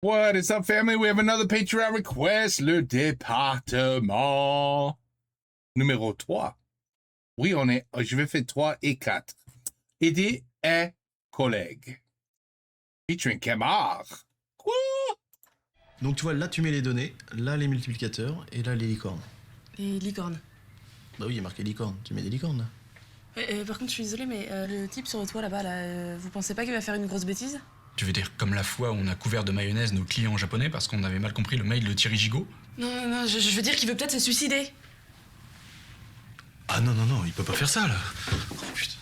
What is up, family? We have another Patreon request, le département numéro 3. Oui, je vais faire 3 et 4. Aider un collègue. Featuring Kemar. Quoi? Donc tu vois, là tu mets les données, là les multiplicateurs, et là les licornes. Les licornes. Bah oui, il y a marqué licorne, tu mets des licornes là. Par contre, je suis désolée, mais le type sur le toit là-bas, vous pensez pas qu'il va faire une grosse bêtise? Tu veux dire comme la fois où on a couvert de mayonnaise nos clients japonais parce qu'on avait mal compris le mail de Thierry Gigot? Non, je veux dire qu'il veut peut-être se suicider. Ah non, il peut pas faire ça là. Oh putain.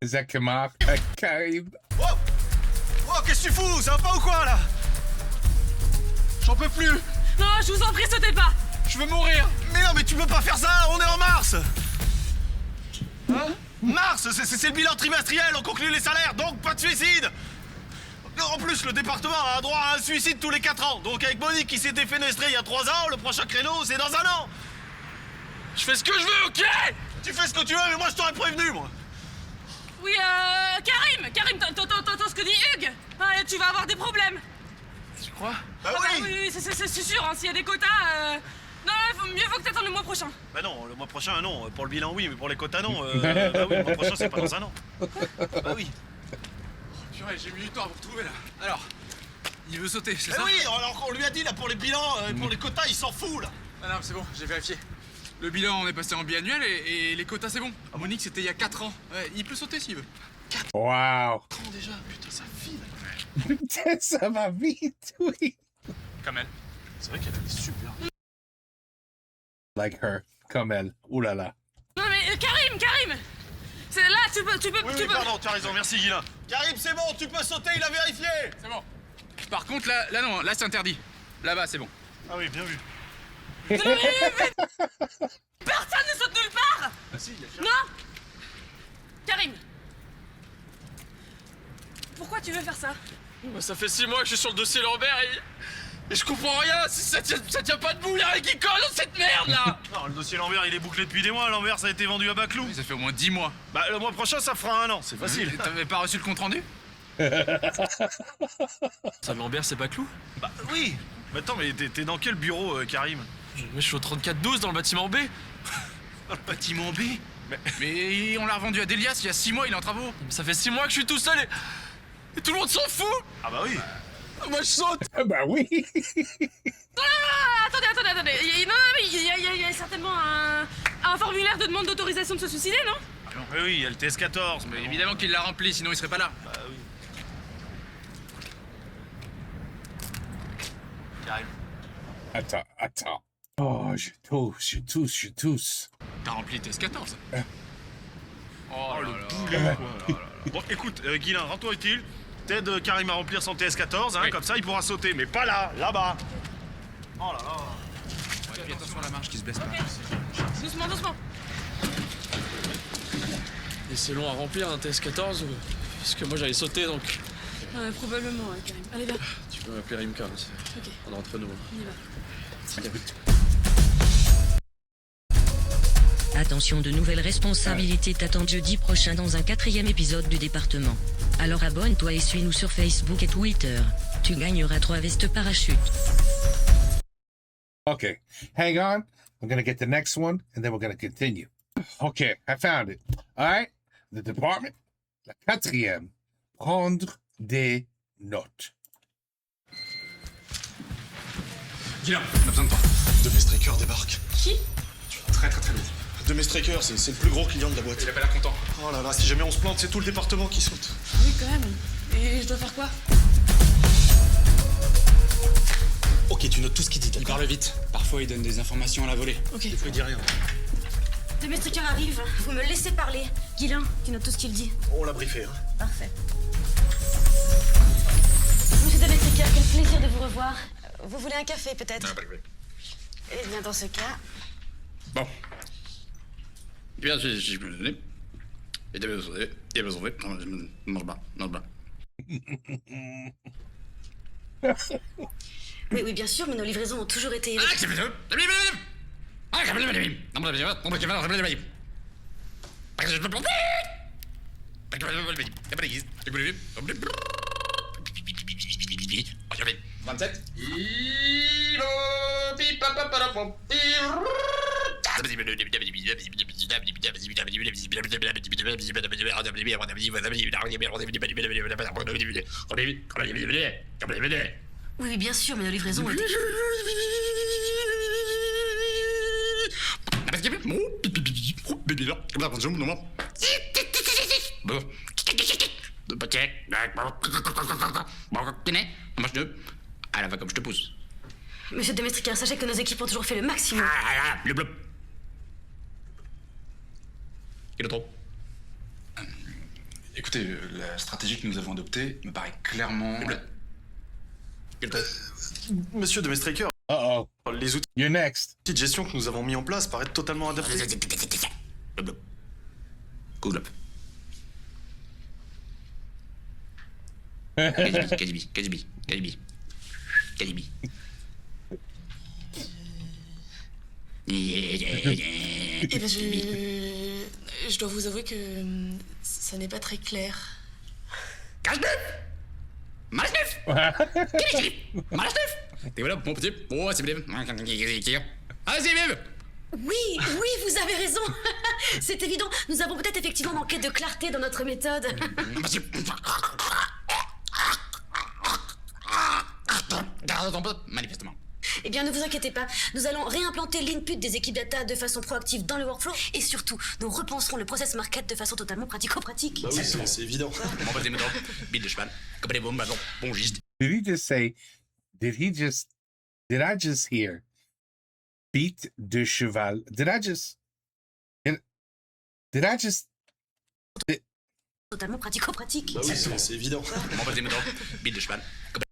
Zach Kemar, Karim. Oh, qu'est-ce que tu fous? Ça va pas ou quoi là? J'en peux plus. Non, je vous en prie, sautez pas. Je veux mourir. Mais non, mais tu peux pas faire ça. On est en mars. Hein? Mars, c'est le bilan trimestriel. On conclut les salaires, donc pas de suicide. En plus, le département a droit à un suicide tous les 4 ans. Donc avec Monique qui s'est défenestrée il y a 3 ans, le prochain créneau c'est dans 1 an. Je fais ce que je veux, ok? Tu fais ce que tu veux, mais moi je t'aurais prévenu, moi. Oui, Karim, t'entends ce que dit Hugues? Tu vas avoir des problèmes. Tu crois? Bah Ah oui. bah oui, c'est sûr, hein, s'il y a des quotas, non, mieux vaut que t'attendes le mois prochain. Bah non, le mois prochain non. Pour le bilan oui, mais pour les quotas non. Bah oui, le mois prochain c'est pas dans 1 an. Bah oui. Purée, j'ai mis du temps à vous retrouver là. Alors, il veut sauter, c'est ça? Oui, alors qu'on lui a dit là pour les bilans, pour les quotas, il s'en fout là. Ah non, c'est bon, j'ai vérifié. Le bilan, on est passé en biannuel et les quotas, c'est bon. Monique, c'était il y a 4 ans. Ouais, il peut sauter s'il veut. Wow. Comment déjà? Putain, ça file. Ça va vite, oui. Comme elle. C'est vrai qu'elle est super. Like her, comme elle. Ouh là là. Non mais Karim, c'est là, tu peux. Oui, pardon, tu as raison, merci Guilin. Karim, c'est bon, tu peux sauter, il a vérifié. C'est bon. Par contre, là non, là c'est interdit. Là-bas, c'est bon. Ah oui, bien vu. Mais personne ne saute nulle part. Ah si, il a fait. Non. Karim, pourquoi tu veux faire ça? Bah, ça fait 6 mois que je suis sur le dossier Lambert et je comprends rien, ça tient pas debout, y'a rien qui colle dans cette merde là. Non, le dossier Lambert, il est bouclé depuis des mois. Lambert, ça a été vendu à bas clou. Ça fait au moins 10 mois. Bah, le mois prochain, ça fera 1 an, c'est facile. T'avais pas reçu le compte rendu? Ça Lambert, c'est pas clou? Bah oui. Mais attends, mais t'es dans quel bureau, Karim? Mais je suis au 34-12 dans le bâtiment B. Dans le bâtiment B? Mais on l'a revendu à Délias il y a 6 mois, il est en travaux. Mais ça fait 6 mois que je suis tout seul et tout le monde s'en fout. Ah bah oui. Moi je saute. Bah oui. Attendez. Non, mais il y a certainement un formulaire de demande d'autorisation de se suicider, non? Mais oui, il y a le TS14, Mais mais évidemment qu'il l'a rempli, sinon il serait pas là. Bah oui. Karim. Attends. Oh, je tousse. T'as rempli le TS14. Oh, là le là. boulet, quoi. Bon, écoute, Guilin, rends-toi utile. T'aides Karim à remplir son TS14, hein, Oui. comme ça il pourra sauter, mais pas là, là-bas. Oh là là. Ouais, puis attention à la marche qui se baisse pas. Doucement. Et c'est long à remplir un TS14 parce que moi j'allais sauter donc. Probablement, Karim. Allez, viens. Tu peux m'appeler Rimka, Ok, on est entre nous. on y va. Attention, de nouvelles responsabilités t'attendent jeudi prochain dans un 4e épisode du département. Alors abonne-toi et suis-nous sur Facebook et Twitter. Tu gagneras 3 vestes parachutes. Okay, hang on. I'm gonna get the next one, and then we're gonna continue. Okay, I found it. All right, the department, la 4e, prendre des notes. Guilin, on a besoin de toi. De mes strikers débarque. Qui? Très lourd. De mes strikers, c'est le plus gros client de la boîte. Il a pas l'air content. Oh là là, si jamais on se plante, c'est tout le département qui saute. Oui, quand même. Et je dois faire quoi? Ok, tu notes tout ce qu'il dit, Il d'accord? parle vite. Parfois, il donne des informations à la volée. Ok. Il dit rien. De mes trucs arrivent, vous me laissez parler. Guilin, tu notes tout ce qu'il dit. On l'a briefé, hein. Parfait. Monsieur Demetrica, quel plaisir de vous revoir. Vous voulez un café, peut-être? Eh bien, dans ce cas... Bon. Eh bien, j'ai pu le donner. Et il a besoin de... Non, bah. Oui, bien sûr, mais nos livraisons ont toujours été... 27. Oui, bien sûr, mais la livraison était... À la va comme je te pousse. Monsieur Demestricaire, sachez que nos équipes ont toujours fait le maximum. Le bleu. Quel autre? Écoutez, la stratégie que nous avons adoptée me paraît clairement... Le bleu. Quel autre? Monsieur Demestraker, Uh-oh. les outils You're next. de gestion que nous avons mis en place paraissent totalement adaptés. Le bleu. Cool up. Kadibi. Eh ben, je dois vous avouer que ça n'est pas très clair. Et voilà, mon petit. Oh, c'est bien. Ah, c'est bien. Oui, vous avez raison. C'est évident, nous avons peut-être effectivement manqué de clarté dans notre méthode. Manifestement. Eh bien, ne vous inquiétez pas, nous allons réimplanter l'input des équipes data de façon proactive dans le workflow et surtout, nous repenserons le process market de façon totalement pratico-pratique. Bah oui, c'est évident. Mon vas-y, maintenant. Bille de cheval. Comme les bombes, ballon. Bon giste. Did he just say, did I just hear beat de cheval? Did I just Totalement pratico-pratique. Bah oui, c'est évident. Mon vas-y, maintenant. Bille de cheval. Comme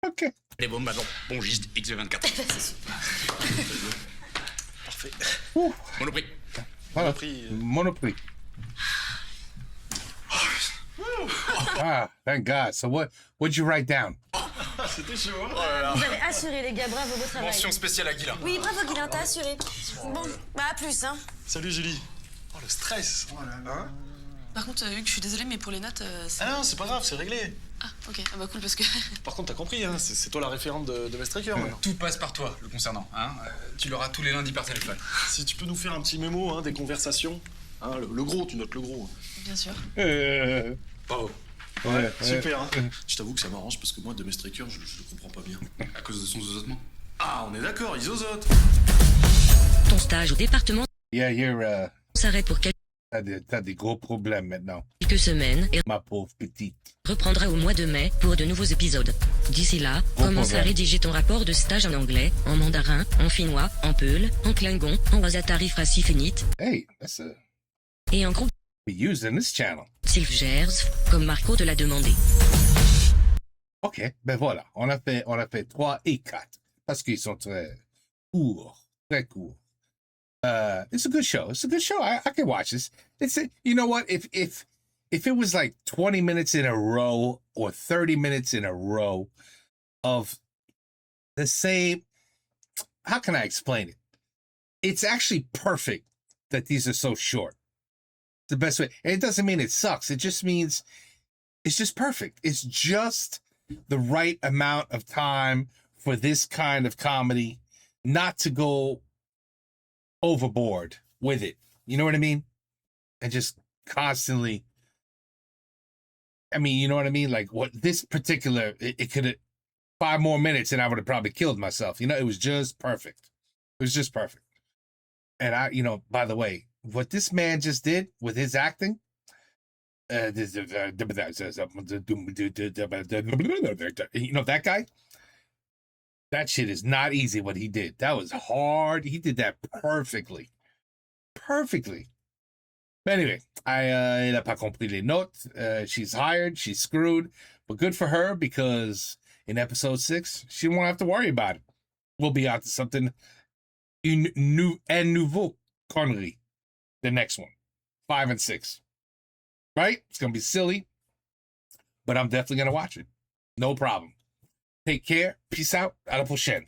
Okay. les bombes, ballon. Bon giste. XV24. Parfait. Monoprix. Voilà. Prix, Monoprix. Ah, thank God. So what'd you write down? C'était chaud, hein? Vous avez assuré les gars, bravo, beau travail. Mention spéciale à Guilain. Oui, bravo Guilain, t'as assuré. Bon, bah à plus, hein. Salut Julie. Oh, le stress. Hein? Par contre, Hugues, je suis désolée, mais pour les notes, c'est... Ah non, c'est pas grave, c'est réglé. Ah, ok. Ah bah cool, parce que... Par contre, t'as compris, hein, c'est toi la référente de Mestraker maintenant. Tout passe par toi, le concernant. Hein. Tu l'auras tous les lundis par téléphone. Si tu peux nous faire un petit mémo, hein, des conversations. Hein, le gros, tu notes le gros. Bien sûr. Bravo. Ouais, Super, hein. Je t'avoue que ça m'arrange parce que moi, de Mestraker, je le comprends pas bien. À cause de son zozotement. Ah, on est d'accord, ils osotent. Ton stage au département Yeah, you're s'arrête pour t'as des gros problèmes maintenant, quelques semaines et ma pauvre petite. reprendra au mois de mai pour de nouveaux épisodes. D'ici là, Bon commence à programme. rédiger ton rapport de stage en anglais, en mandarin, en finnois, en peul, en klingon, en wasatari frasifinite Hey, that's a et en groupe be used in this channel. Silfgers, comme Marco te l'a demandé. OK, ben voilà, on a fait 3 et 4 parce qu'ils sont très courts, très courts. It's a good show. It's a good show. I can watch this. You know what? If it was like 20 minutes in a row or 30 minutes in a row of the same, how can I explain it? It's actually perfect that these are so short. It's the best way. And it doesn't mean it sucks. It just means it's just perfect. It's just the right amount of time for this kind of comedy, not to go overboard with it. You know what I mean? And just constantly, I mean, you know what I mean? Like what this particular, it could have 5 more minutes and I would have probably killed myself. You know, it was just perfect. It was just perfect. And by the way, what this man just did with his acting, that guy, that shit is not easy what he did. That was hard. He did that perfectly. Perfectly. But anyway, elle a pas compris les notes. She's hired. She's screwed. But good for her because in episode 6, she won't have to worry about it. We'll be out to something nouveau connerie. The next one. 5 and 6. Right? It's going to be silly. But I'm definitely going to watch it. No problem. Take care. Peace out. À la prochaine.